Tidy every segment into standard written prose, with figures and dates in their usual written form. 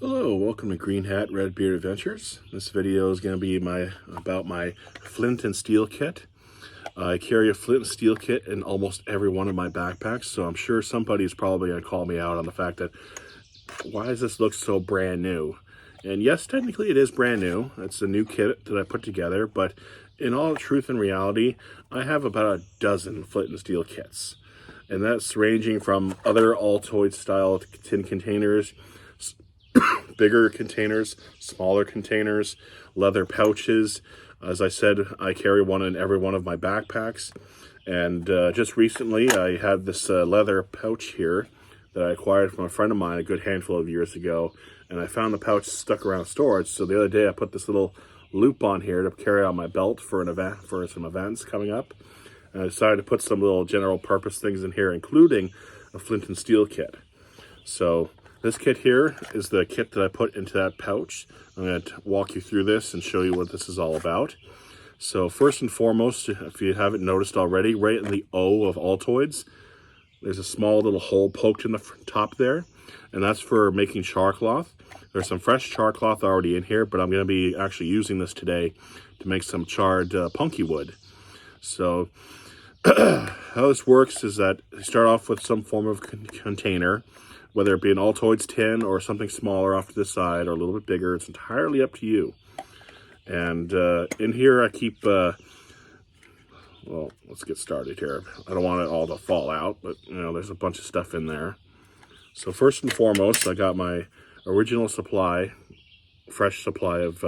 Hello, welcome to Greenhat-Redbeard Adventures. This video is going to be about my flint and steel kit. I carry a flint and steel kit in almost every one of my backpacks, so I'm sure somebody's probably going to call me out on the fact that, why does this look so brand new? And yes, technically it is brand new. It's a new kit that I put together, but in all truth and reality, I have about a dozen flint and steel kits. And that's ranging from other Altoid style tin containers, bigger containers, smaller containers, leather pouches. As I said, I carry one in every one of my backpacks. And just recently, I had this leather pouch here that I acquired from a friend of mine a good handful of years ago. And I found the pouch stuck around storage. So the other day, I put this little loop on here to carry on my belt for an event, for some events coming up. And I decided to put some little general purpose things in here, including a flint and steel kit. So this kit here is the kit that I put into that pouch. I'm going to walk you through this and show you what this is all about. So first and foremost, if you haven't noticed already, right in the O of Altoids, there's a small little hole poked in the top there, and that's for making char cloth. There's some fresh char cloth already in here, but I'm going to be actually using this today to make some charred punky wood. So how this works is that you start off with some form of container, whether it be an Altoids tin or something smaller off to the side or a little bit bigger. It's entirely up to you. And in here I keep, well, let's get started here. I don't want it all to fall out, but you know, there's a bunch of stuff in there. So first and foremost, I got my original supply, fresh supply of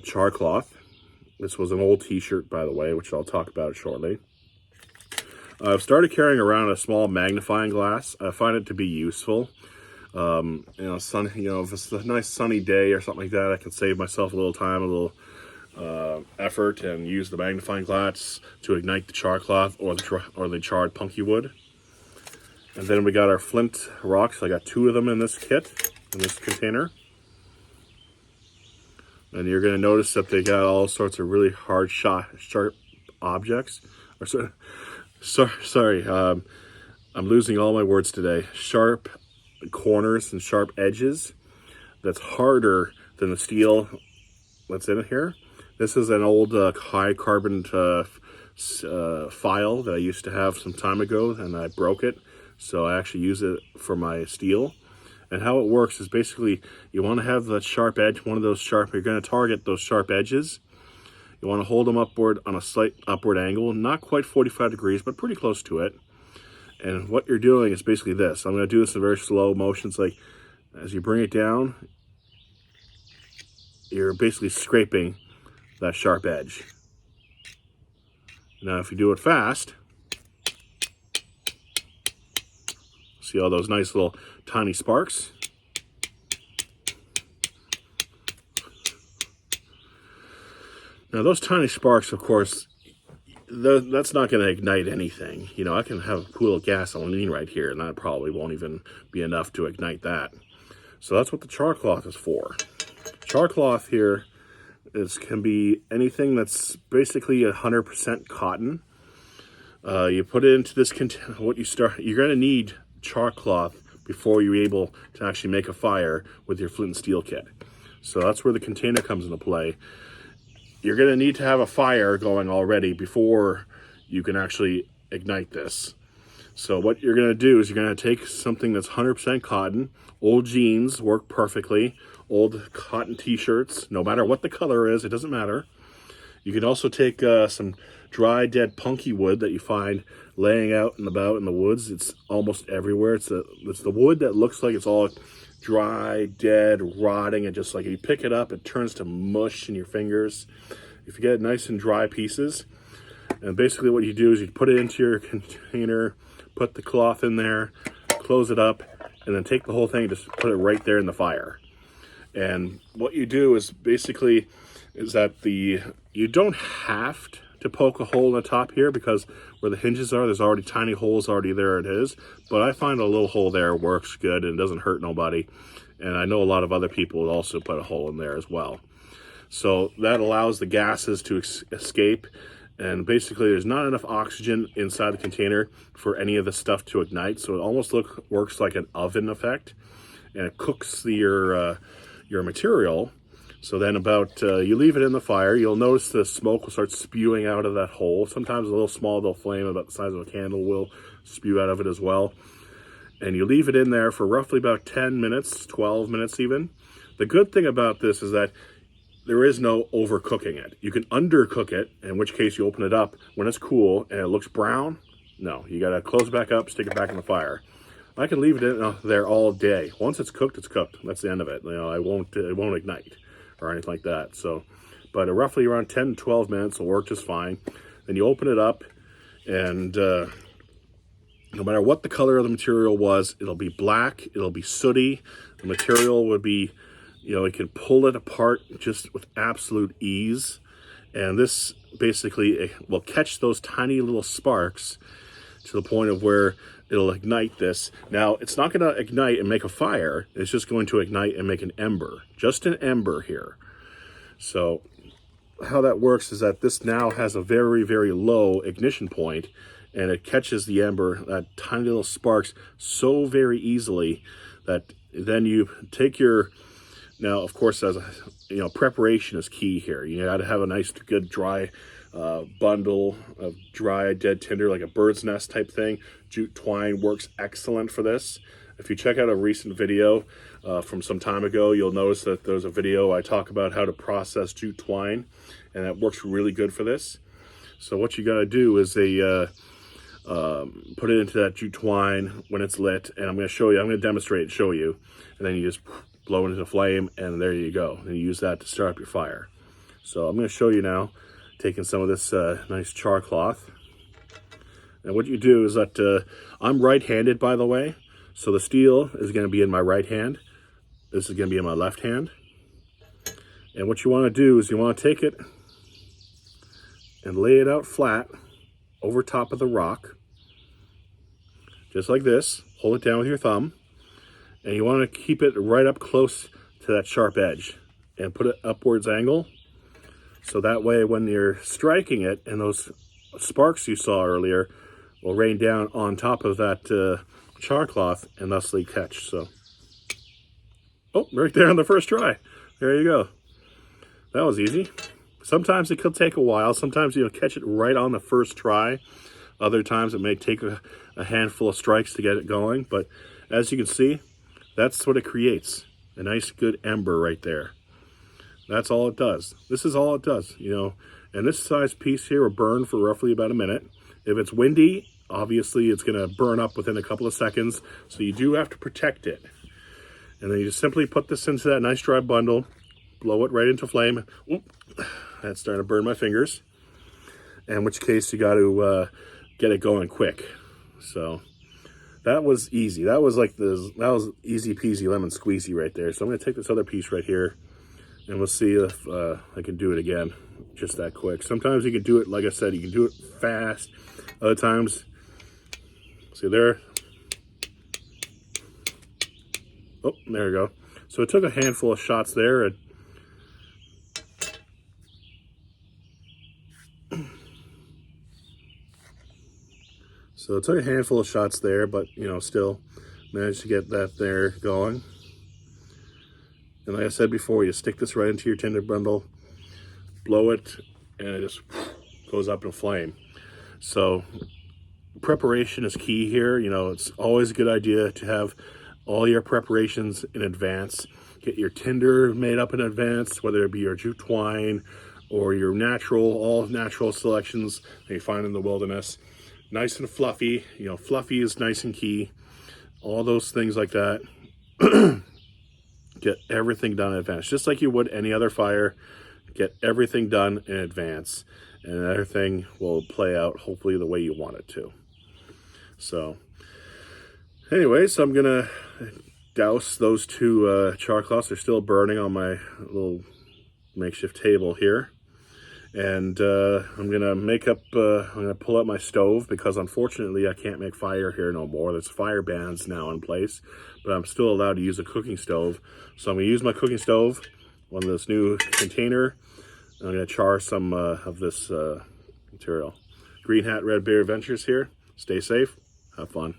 char cloth. This was an old t-shirt, by the way, which I'll talk about shortly. I've started carrying around a small magnifying glass. I find it to be useful. If it's a nice sunny day or something like that, I can save myself a little time, a little effort, and use the magnifying glass to ignite the char cloth or the charred punky wood. And then we got our flint rocks. I got 2 of them in this kit, in this container. And you're going to notice that they got all sorts of really hard, sharp objects. Sorry, I'm losing all my words today. Sharp corners and sharp edges. That's harder than the steel that's in here. This is an old high carbon file that I used to have some time ago, and I broke it. So I actually use it for my steel. And how it works is basically you want to have that sharp edge, one of those sharp, you're going to target those sharp edges. You want to hold them upward on a slight upward angle, not quite 45 degrees, but pretty close to it. And what you're doing is basically this. I'm going to do this in very slow motions. Like as you bring it down, you're basically scraping that sharp edge. Now, if you do it fast, see all those nice little tiny sparks? Now, those tiny sparks, of course, that's not going to ignite anything. You know, I can have a pool of gasoline right here, and that probably won't even be enough to ignite that. So that's what the char cloth is for. Char cloth here can be anything that's basically 100% cotton. You put it into this container. You're going to need char cloth before you're able to actually make a fire with your flint and steel kit. So that's where the container comes into play. You're going to need to have a fire going already before you can actually ignite this. So what you're going to do is you're going to take something that's 100% cotton. Old jeans work perfectly. Old cotton t-shirts, no matter what the color is, it doesn't matter. You can also take some dry, dead punky wood that you find laying out and about in the woods. It's almost everywhere. It's the wood that looks like it's all dry, dead, rotting, and just like if you pick it up, it turns to mush in your fingers. If you get nice and dry pieces, and basically what you do is you put it into your container, put the cloth in there, close it up, and then take the whole thing and just put it right there in the fire. And what you do is basically is that you don't have to poke a hole in the top here, because where the hinges are, there's already tiny holes already there it is. But I find a little hole there works good and doesn't hurt nobody. And I know a lot of other people would also put a hole in there as well. So that allows the gases to escape. And basically there's not enough oxygen inside the container for any of the stuff to ignite. So it almost works like an oven effect. and it cooks your material. So then you leave it in the fire, you'll notice the smoke will start spewing out of that hole. Sometimes a little small little flame about the size of a candle will spew out of it as well. And you leave it in there for roughly about 10 minutes, 12 minutes even. The good thing about this is that there is no overcooking it. You can undercook it, in which case you open it up when it's cool and it looks brown. No, you gotta close it back up, stick it back in the fire. I can leave it in there all day. Once it's cooked, it's cooked. That's the end of it. You know, it won't ignite or anything like that. So, but roughly around 10 to 12 minutes will work just fine. Then you open it up, and no matter what the color of the material was, it'll be black, it'll be sooty. The material would be, you know, you can pull it apart just with absolute ease. And this basically will catch those tiny little sparks to the point of where it'll ignite this. Now, it's not going to ignite and make a fire. It's just going to ignite and make an ember. Just an ember here. So how that works is that this now has a very, very low ignition point, and it catches the ember, that tiny little sparks, so very easily that then you take your, now of course, preparation is key here. You got to have a nice, good, dry bundle of dry dead tinder, like a bird's nest type thing. Jute twine works excellent for this. If you check out a recent video from some time ago, you'll notice that there's a video I talk about how to process jute twine, and that works really good for this. So what you got to do is put it into that jute twine when it's lit, and I'm going to show you, I'm going to demonstrate and show you, and then you just blow it into the flame, and there you go. And you use that to start up your fire. So I'm going to show you now, taking some of this nice char cloth. And what you do is that, I'm right-handed, by the way, so the steel is going to be in my right hand. This is going to be in my left hand. And what you want to do is you want to take it and lay it out flat over top of the rock, just like this. Hold it down with your thumb, and you want to keep it right up close to that sharp edge and put it upwards angle, so that way when you're striking it and those sparks you saw earlier will rain down on top of that char cloth and thusly catch. So, oh, right there on the first try. There you go. That was easy. Sometimes it could take a while. Sometimes you'll catch it right on the first try. Other times it may take a handful of strikes to get it going. But as you can see, that's what it creates. A nice good ember right there. That's all it does. This is all it does, you know. And this size piece here will burn for roughly about a minute. If it's windy, obviously it's going to burn up within a couple of seconds. So you do have to protect it. And then you just simply put this into that nice dry bundle, blow it right into flame. Oop, that's starting to burn my fingers. In which case you got to get it going quick. So that was easy. That was like that was easy peasy lemon squeezy right there. So I'm going to take this other piece right here, and we'll see if I can do it again just that quick. Sometimes you can do it, like I said, you can do it fast. Other times, see there. Oh, there we go. So it took a handful of shots there, and so it took a handful of shots there, but, you know, still managed to get that there going. And like I said before, you stick this right into your tinder bundle, blow it, and it just goes up in flame. So preparation is key here. You know, it's always a good idea to have all your preparations in advance. Get your tinder made up in advance, whether it be your jute twine or your all natural selections that you find in the wilderness. Nice and fluffy, you know, fluffy is nice and key. All those things like that. Get everything done in advance, just like you would any other fire. Get everything done in advance, and everything will play out hopefully the way you want it to. So anyway, so I'm gonna douse those two char cloths. They're still burning on my little makeshift table here. And I'm gonna pull out my stove, because unfortunately I can't make fire here no more. There's fire bans now in place, but I'm still allowed to use a cooking stove. So I'm gonna use my cooking stove on this new container. I'm gonna char some of this material. Greenhat-Redbeard Adventures here. Stay safe, have fun.